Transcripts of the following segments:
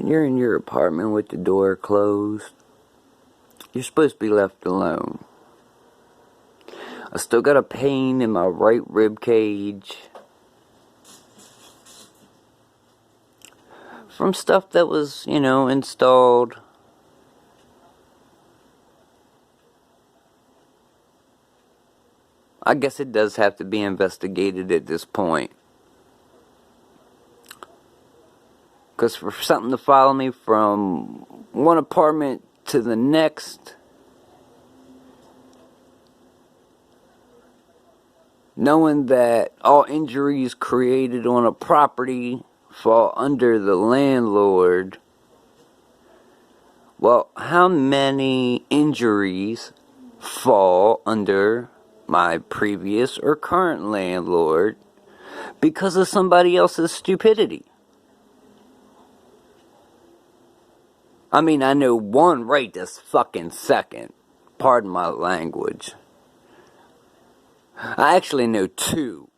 When you're in your apartment with the door closed, you're supposed to be left alone. I still got a pain in my right rib cage from stuff that was, installed. I guess it does have to be investigated at this point. Because for something to follow me from one apartment to the next, knowing that all injuries created on a property fall under the landlord, well, how many injuries fall under my previous or current landlord because of somebody else's stupidity? I mean, I know one right this fucking second. Pardon my language. I actually know two.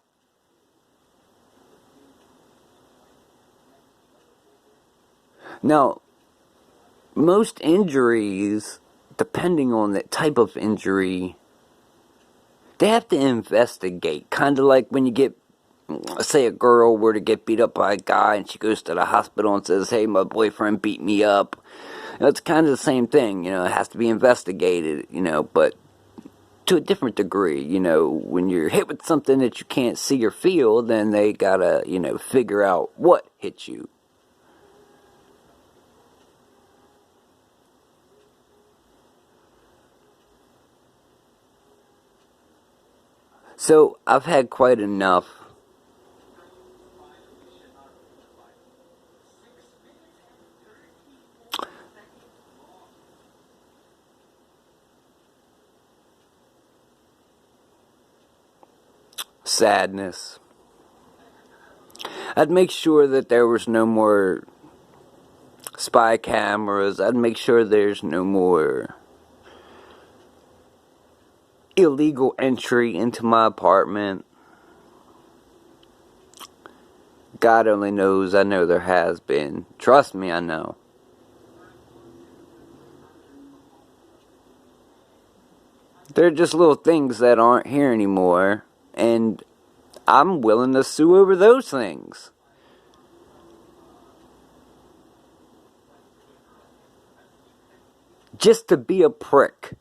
Now, most injuries, depending on the type of injury, they have to investigate. Kind of like when you get, say a girl were to get beat up by a guy and she goes to the hospital and says, hey, my boyfriend beat me up. It's kind of the same thing, it has to be investigated, but to a different degree, when you're hit with something that you can't see or feel, then they gotta, figure out what hit you. So, I've had quite enough. Sadness. I'd make sure that there was no more spy cameras. I'd make sure there's no more illegal entry into my apartment. God only knows, I know there has been. Trust me, I know. They're just little things that aren't here anymore, and I'm willing to sue over those things. Just to be a prick.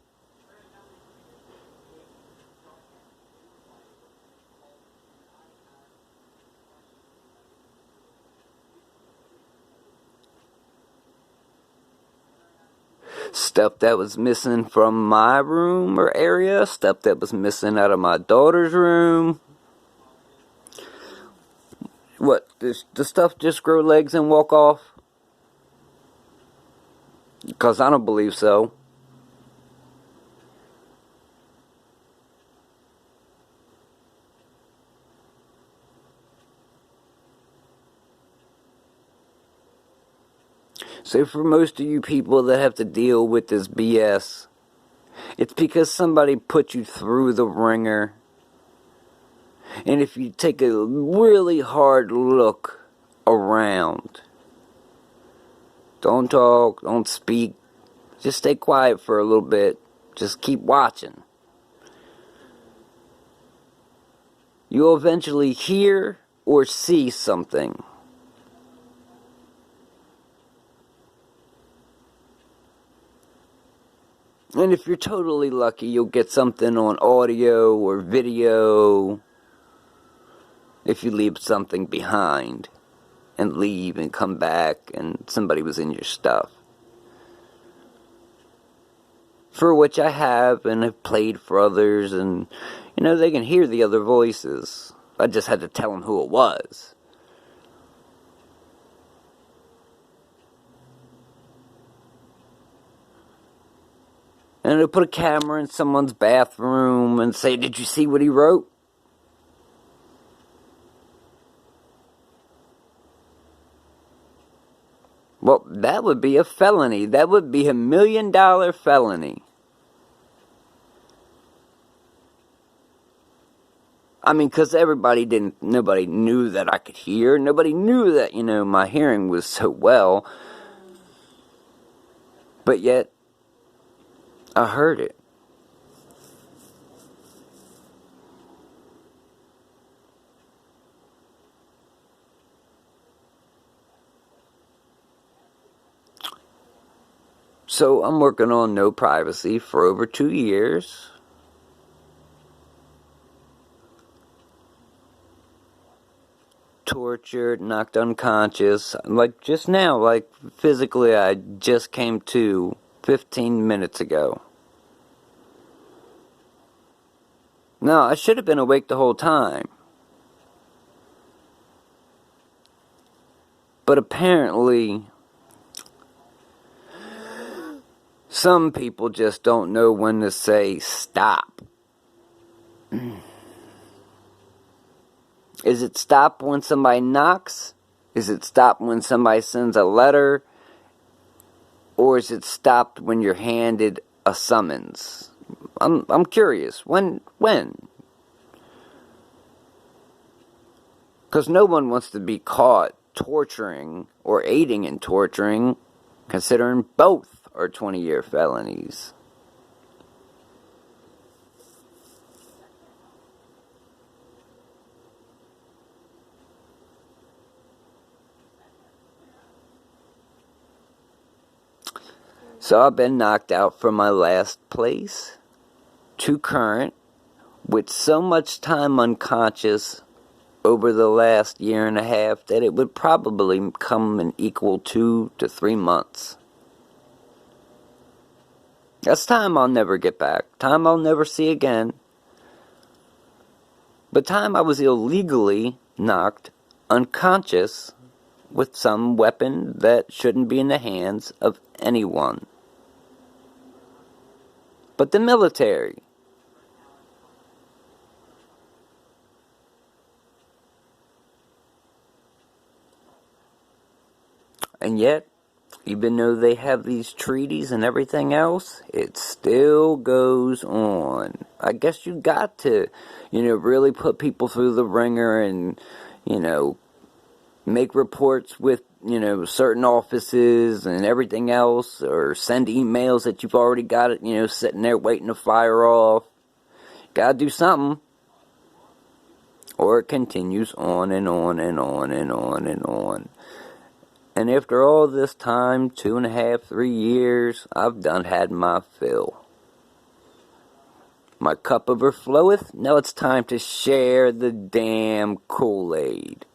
Stuff that was missing from my room or area, stuff that was missing out of my daughter's room. What, does the stuff just grow legs and walk off? Because I don't believe so. So for most of you people that have to deal with this BS, it's because somebody put you through the ringer. And if you take a really hard look around, don't talk, don't speak, just stay quiet for a little bit, just keep watching. You'll eventually hear or see something. And if you're totally lucky, you'll get something on audio or video if you leave something behind and leave and come back and somebody was in your stuff. For which I have and have played for others, and they can hear the other voices. I just had to tell them who it was. And they'll put a camera in someone's bathroom and say, did you see what he wrote? Well, that would be a felony. That would be $1 million felony. I mean, because nobody knew that I could hear. Nobody knew that, my hearing was so well. But yet, I heard it. So I'm working on no privacy for over 2 years. Tortured, knocked unconscious. Like just now, like physically, I just came to 15 minutes ago. No, I should have been awake the whole time. But apparently, some people just don't know when to say stop. Is it stop when somebody knocks? Is it stop when somebody sends a letter? Or is it stopped when you're handed a summons? I'm curious. When? Because no one wants to be caught torturing or aiding in torturing, considering both are 20-year felonies. So I've been knocked out from my last place to current with so much time unconscious over the last year and a half that it would probably come and equal 2 to 3 months. That's time I'll never get back. Time I'll never see again. But time I was illegally knocked unconscious with some weapon that shouldn't be in the hands of anyone but the military. And yet, even though they have these treaties and everything else, it still goes on. I guess you got to, really put people through the ringer and, make reports with, certain offices and everything else, or send emails that you've already got it, sitting there waiting to fire off. Gotta do something. Or it continues on and on and on and on and on. And after all this time, 2.5, 3 years, I've done had my fill. My cup overfloweth, now it's time to share the damn Kool-Aid.